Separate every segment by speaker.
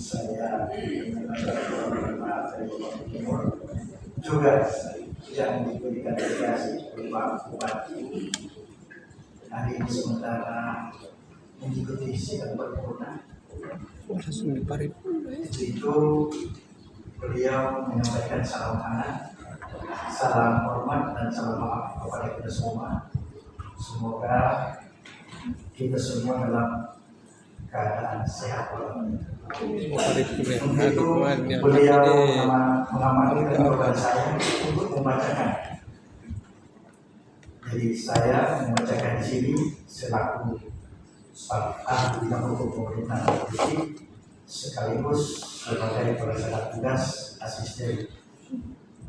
Speaker 1: saya juga yang diberikan delegasi oleh Pak Bupati hari ini sementara mengikuti sidang paripurna. Itu beliau menyampaikan salam hangat, salam hormat dan salam maaf kepada kita semua. Semoga kita semua dalam keadaan sehat walafiat. Untuk itu beliau mengamankan kepada saya untuk membacakan. Jadi saya membacakan di sini selaku staf ahli bidang hukum pemerintahan politik sekaligus sebagai pelaksana tugas asisten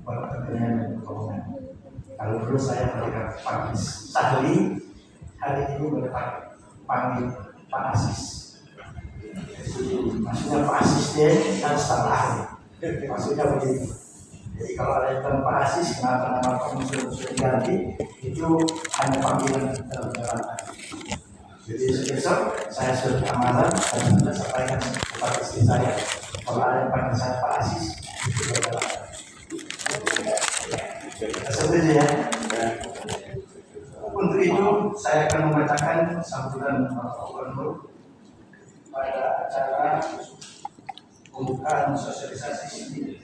Speaker 1: pertanian dan keuangan. Kalau dulu saya berikan Pak Sahli, hari ini berdepan panggil Pak Asis. Maksudnya Pak Asisten dan staf ahli. Maksudnya begitu. Jadi kalau ada yang Pak Asis, kenapa nama Pak sudah diganti, itu hanya panggilan dalam jabatan. Jadi besok saya sudah amalan dan sudah sampaikan kepada istri saya. Kalau ada yang panggil saya Pak Asis, itu adalah seperti ya. Untuk itu saya akan membacakan sambutan Bapak Gubernur pada acara pembukaan sosialisasi sendiri.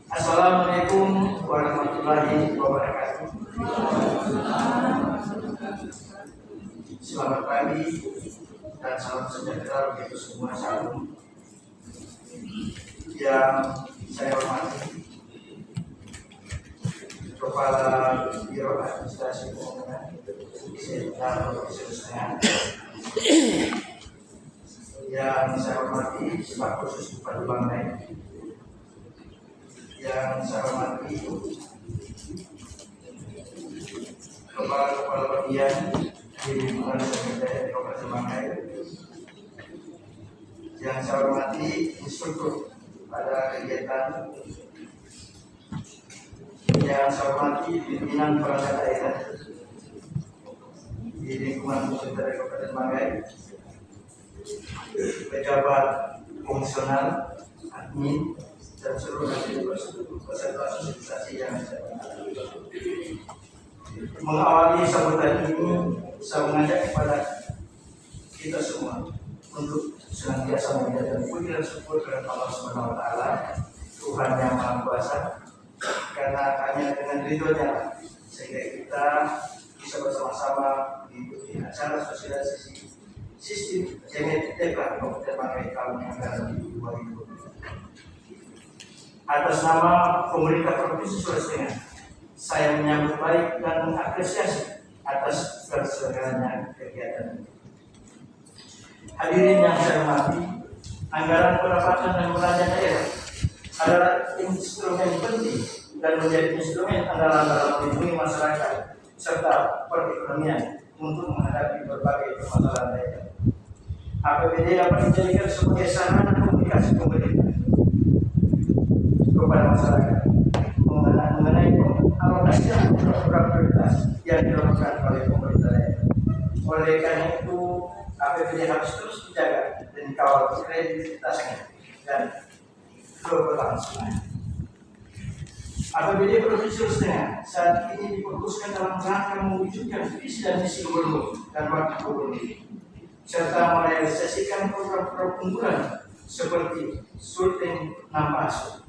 Speaker 1: Assalamualaikum warahmatullahi wabarakatuh. Selamat pagi dan salam sejahtera bagi semua sahabat yang saya hormati. Kepala Biro Administrasi Keuangan Sekretariat Provinsi yang saya hormati staf khusus Bupati Banggai, yang saya hormati kepala bagian di lingkungan Sekretariat Provinsi Banggai, yang saya hormati instruktur pada kegiatan, yang saya hormati pimpinan perangkat daerah di lingkungan Sekretariat Kabupaten Banggai, pejabat fungsional, admin, dan seluruh peserta sosialisasi yang saya hormati. Mengawali sambutan ini, saya mengajak kepada kita semua untuk senantiasa menjadikan puji dan syukur kepada Allah Subhanahu wa Ta'ala, Tuhan yang Maha Kuasa, karena hanya dengan ridho-Nya sehingga kita bisa bersama-sama mengikuti acara sosialisasi sistem genetik Kabupaten Banggai tahun anggaran 2020. Atas nama pemerintah Provinsi Sulawesi Tengah, saya menyambut baik dan mengapresiasi atas terselenggaranya kegiatan ini. Hadirin yang saya hormati, anggaran pendapatan dan belanja daerah adalah instrumen penting dan menjadi instrumen andalan dalam melindungi masyarakat serta perekonomian untuk menghadapi berbagai permasalahan daerah. APBD dapat dijadikan sebagai sarana komunikasi pemerintah kepada masyarakat mengenai alokasi program prioritas yang dilakukan oleh pemerintah daerah. Oleh karena itu, APBD harus terus dijaga dan dikawal kredibilitasnya dan keberlangsungan. APBD Provinsi Sulawesi Tengah saat ini difokuskan dalam rangka mewujudkan visi dan misi gubernur dan wakil gubernur, serta merealisasikan program-program unggulan seperti Sultan Nampasu,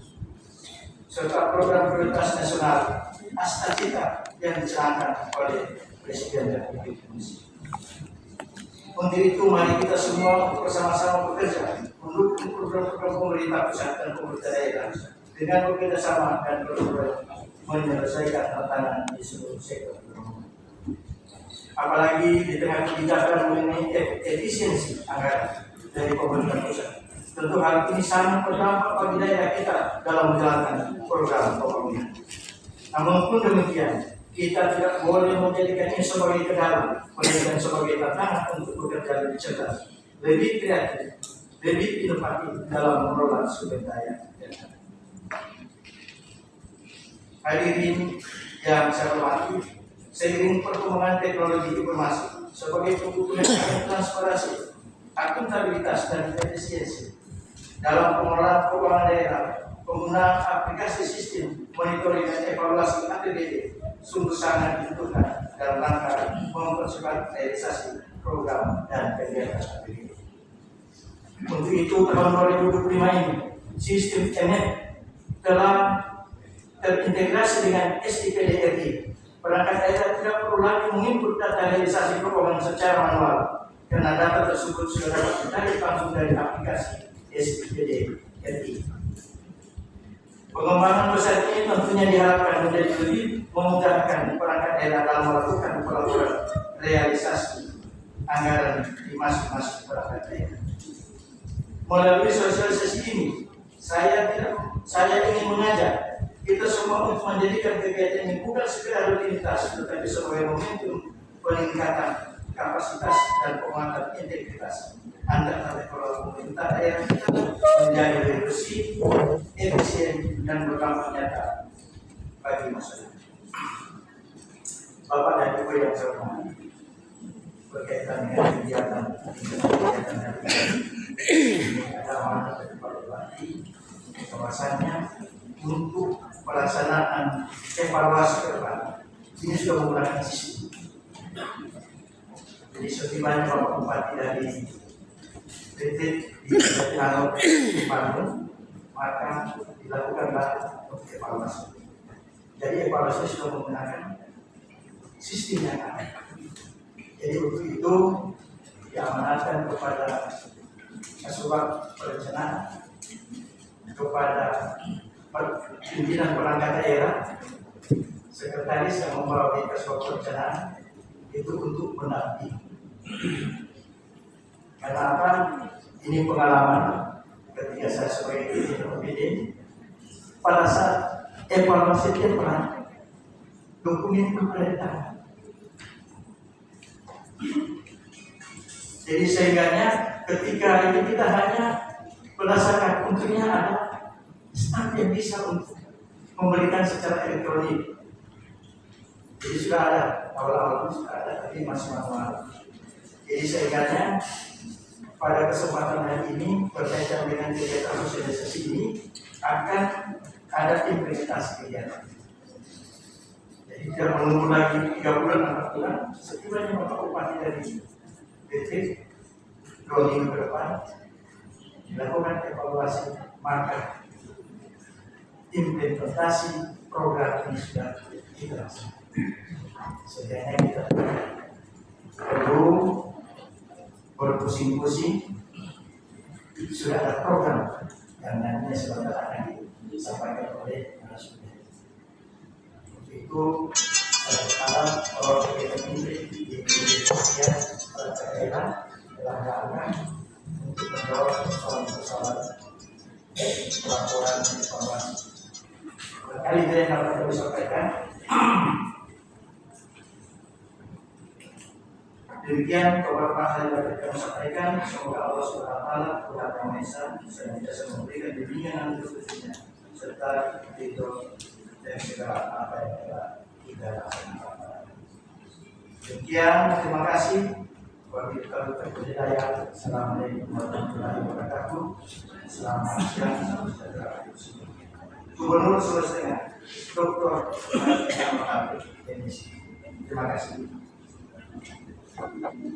Speaker 1: serta program prioritas nasional Asta Cita yang dicanangkan oleh Presiden Republik Indonesia. Untuk itu, mari kita semua bersama-sama bekerja mendukung program-program pemerintah pusat dan pemerintah daerah dengan bekerjasama dan berperan menyelesaikan tantangan di seluruh sektor ekonomi. Apalagi di tengah kebijakan mengenai efisiensi anggaran dari pemerintah pusat. Tentu hal ini sangat berdampak bagi daerah kita dalam menjalankan program pembangunan. Namun pun demikian, kita tidak boleh menjadikannya sebagai kendala, melainkan sebagai tantangan untuk bekerja lebih cerdas, lebih kreatif, lebih inovatif dalam mengelola sumber daya. Hadirin yang saya hormati, Seiring perkembangan teknologi informasi sebagai kebutuhan transparansi, akuntabilitas dan efisiensi dalam pengelolaan keuangan daerah, penggunaan aplikasi sistem monitoring dan evaluasi APBD sungguh sangat dibutuhkan dalam rangka mempercepat realisasi program dan kegiatan APBD. Untuk itu tahun 2025 ini sistem ENET telah terintegrasi dengan SIPDRI. Perangkat daerah tidak perlu lagi menginput data realisasi keuangan secara manual karena data tersebut sudah dapat ditarik langsung dari aplikasi SIPDRI. Pengembangan besar ini tentunya diharapkan menjadi lebih memudahkan perangkat daerah dalam melakukan pelaporan realisasi anggaran di masing-masing perangkat daerah. Melalui sosialisasi ini, saya ingin mengajak kita semua untuk menjadikan kegiatan ini bukan sekedar rutinitas, tetapi sebagai momentum peningkatan kapasitas dan penguatan integritas antara kepala pemerintah daerah kita menjadi lebih bersih, efisien, dan berdampak nyata bagi masyarakat. Bapak dan Ibu yang saya hormati, berkaitan dengan kegiatan ini ada amanat dari Pak Bupati bahwasannya untuk pelaksanaan evaluasi ke depan ini sudah menggunakan sistem. Jadi setibanya Bapak Bupati dari titik di Bandung, maka dilakukanlah evaluasi. Jadi evaluasi sudah menggunakan sistem yang ada. Jadi untuk itu diamanatkan kepada Kasubag Perencanaan, kepada pimpinan perangkat daerah, sekretaris yang membawa Kasubag Perencanaan itu untuk mendampingi. Karena apa? Ini pengalaman ketika saya sebagai PPD pada saat evaluasi tiap dokumen pemerintah. Jadi sehingganya ketika ini kita hanya berdasarkan untungnya ada staf yang bisa untuk memberikan secara elektronik. Jadi sudah ada, awal-awal sudah ada, tapi masih manual. Jadi sehingganya pada kesempatan hari ini berkaitan dengan kegiatan sosialisasi ini akan ada implementasi kegiatan. Jadi tidak menunggu lagi 3 bulan, 4 bulan, setibanya Bapak Bupati dari titik 2 minggu ke depan dilakukan evaluasi, maka implementasi program ini sudah dilaksanakan. Sehingga kita perlu berpusing-pusing, sudah ada program yang nantinya sebentar akan disampaikan oleh narasumber. Untuk itu saya berharap bahwa kegiatan ini di Indonesia pada daerah telah dilakukan untuk menjawab persoalan-persoalan pelaporan informasi. Kali ini yang dapat kami sampaikan. Demikian beberapa hal yang dapat kami sampaikan. Semoga Allah SWT Tuhan Yang Maha Esa senantiasa memberikan bimbingan dan petunjuknya serta ridho dan segala apa yang telah kita laksanakan. Demikian, terima kasih. Bagi kita berhidayah. Assalamualaikum warahmatullahi wabarakatuh. Selamat siang, salam sejahtera. Gubernur Sulawesi Tengah, Dr. Terima kasih.